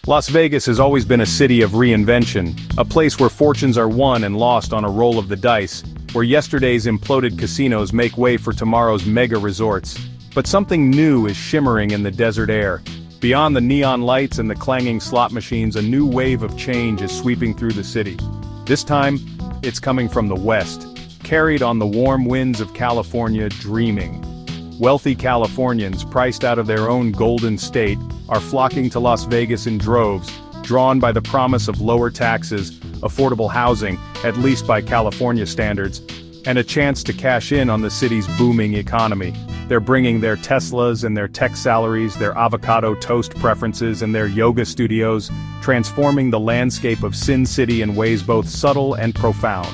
Las Vegas has always been a city of reinvention, a place where fortunes are won and lost on a roll of the dice, where yesterday's imploded casinos make way for tomorrow's mega resorts. But something new is shimmering in the desert air. Beyond the neon lights and the clanging slot machines, a new wave of change is sweeping through the city. This time, it's coming from the west, carried on the warm winds of California, dreaming. Wealthy Californians, priced out of their own golden state, are flocking to Las Vegas in droves, drawn by the promise of lower taxes, affordable housing, at least by California standards, and a chance to cash in on the city's booming economy. They're bringing their Teslas and their tech salaries, their avocado toast preferences and their yoga studios, transforming the landscape of Sin City in ways both subtle and profound.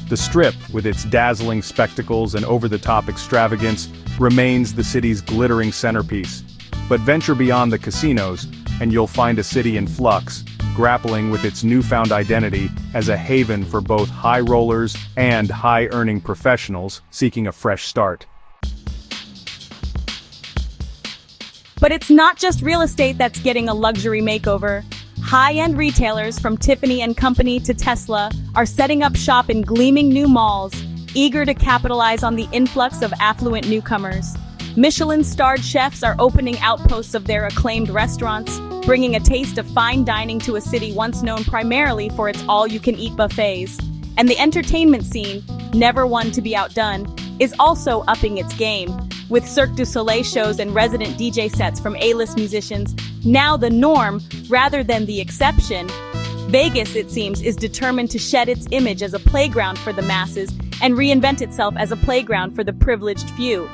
The Strip, with its dazzling spectacles and over-the-top extravagance, remains the city's glittering centerpiece. But venture beyond the casinos, and you'll find a city in flux, grappling with its newfound identity as a haven for both high rollers and high-earning professionals seeking a fresh start. But it's not just real estate that's getting a luxury makeover. High-end retailers from Tiffany & Company to Tesla are setting up shop in gleaming new malls, eager to capitalize on the influx of affluent newcomers. Michelin-starred chefs are opening outposts of their acclaimed restaurants, bringing a taste of fine dining to a city once known primarily for its all-you-can-eat buffets. And the entertainment scene, never one to be outdone, is also upping its game, with Cirque du Soleil shows and resident DJ sets from A-list musicians now the norm rather than the exception. Vegas, it seems, is determined to shed its image as a playground for the masses and reinvent itself as a playground for the privileged few.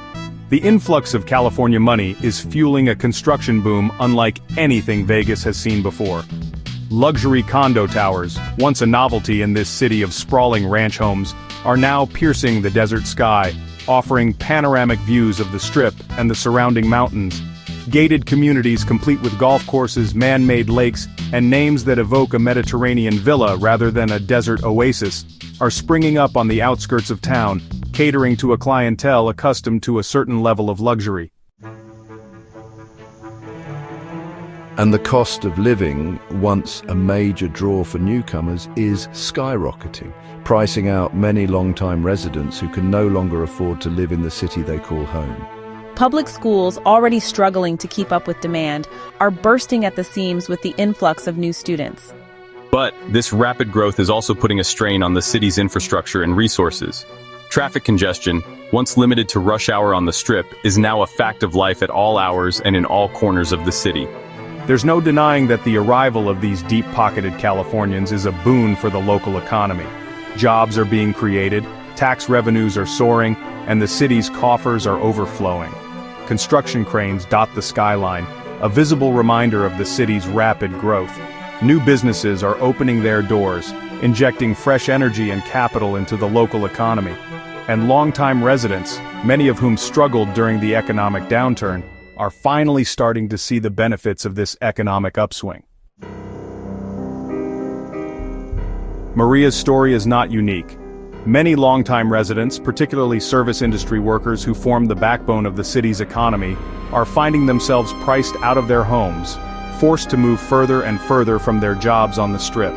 The influx of California money is fueling a construction boom unlike anything Vegas has seen before. Luxury condo towers, once a novelty in this city of sprawling ranch homes, are now piercing the desert sky, offering panoramic views of the Strip and the surrounding mountains. Gated communities complete with golf courses, man-made lakes, and names that evoke a Mediterranean villa rather than a desert oasis, are springing up on the outskirts of town, catering to a clientele accustomed to a certain level of luxury. And the cost of living, once a major draw for newcomers, is skyrocketing, pricing out many long-time residents who can no longer afford to live in the city they call home. Public schools, already struggling to keep up with demand, are bursting at the seams with the influx of new students. But this rapid growth is also putting a strain on the city's infrastructure and resources. Traffic congestion, once limited to rush hour on the Strip, is now a fact of life at all hours and in all corners of the city. There's no denying that the arrival of these deep-pocketed Californians is a boon for the local economy. Jobs are being created, tax revenues are soaring, and the city's coffers are overflowing. Construction cranes dot the skyline, a visible reminder of the city's rapid growth. New businesses are opening their doors, injecting fresh energy and capital into the local economy. And longtime residents, many of whom struggled during the economic downturn, are finally starting to see the benefits of this economic upswing. Maria's story is not unique. Many longtime residents, particularly service industry workers who form the backbone of the city's economy, are finding themselves priced out of their homes, forced to move further and further from their jobs on the Strip.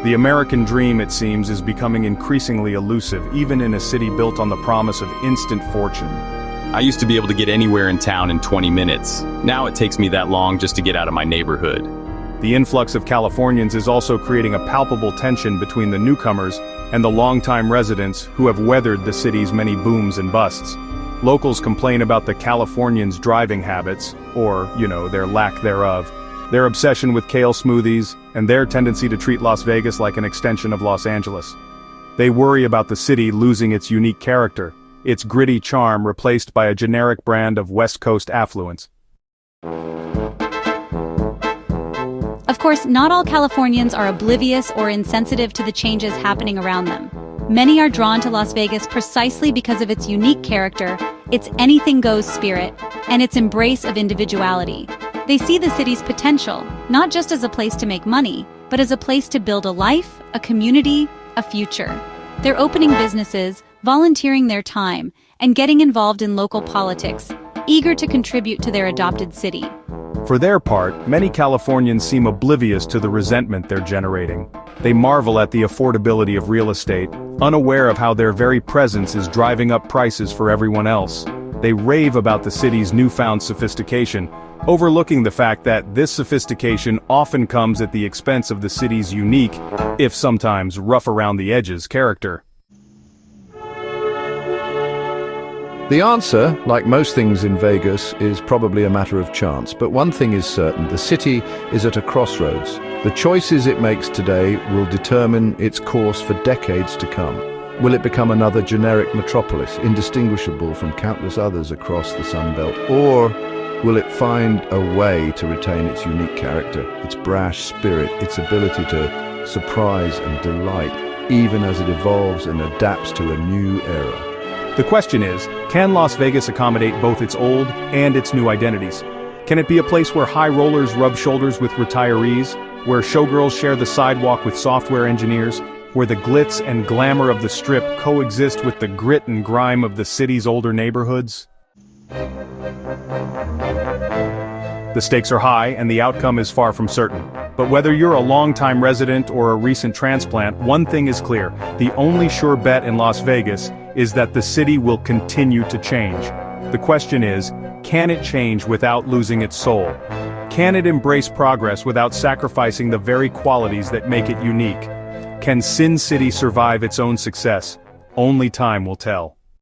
The American dream, it seems, is becoming increasingly elusive, even in a city built on the promise of instant fortune. I used to be able to get anywhere in town in 20 minutes. Now it takes me that long just to get out of my neighborhood. The influx of Californians is also creating a palpable tension between the newcomers and the longtime residents who have weathered the city's many booms and busts. Locals complain about the Californians' driving habits, or, their lack thereof, their obsession with kale smoothies, and their tendency to treat Las Vegas like an extension of Los Angeles. They worry about the city losing its unique character, its gritty charm replaced by a generic brand of West Coast affluence. Of course, not all Californians are oblivious or insensitive to the changes happening around them. Many are drawn to Las Vegas precisely because of its unique character, its anything-goes spirit, and its embrace of individuality. They see the city's potential, not just as a place to make money, but as a place to build a life, a community, a future. They're opening businesses, volunteering their time, and getting involved in local politics, eager to contribute to their adopted city. For their part, many Californians seem oblivious to the resentment they're generating. They marvel at the affordability of real estate, unaware of how their very presence is driving up prices for everyone else. They rave about the city's newfound sophistication, overlooking the fact that this sophistication often comes at the expense of the city's unique, if sometimes rough around the edges, character. The answer, like most things in Vegas, is probably a matter of chance, but one thing is certain: the city is at a crossroads. The choices it makes today will determine its course for decades to come. Will it become another generic metropolis, indistinguishable from countless others across the Sun Belt, or will it find a way to retain its unique character, its brash spirit, its ability to surprise and delight, even as it evolves and adapts to a new era? The question is, can Las Vegas accommodate both its old and its new identities? Can it be a place where high rollers rub shoulders with retirees, where showgirls share the sidewalk with software engineers, where the glitz and glamour of the Strip coexist with the grit and grime of the city's older neighborhoods? The stakes are high and the outcome is far from certain. But whether you're a long-time resident or a recent transplant, one thing is clear: the only sure bet in Las Vegas is that the city will continue to change. The question is, can it change without losing its soul? Can it embrace progress without sacrificing the very qualities that make it unique? Can Sin City survive its own success? Only time will tell.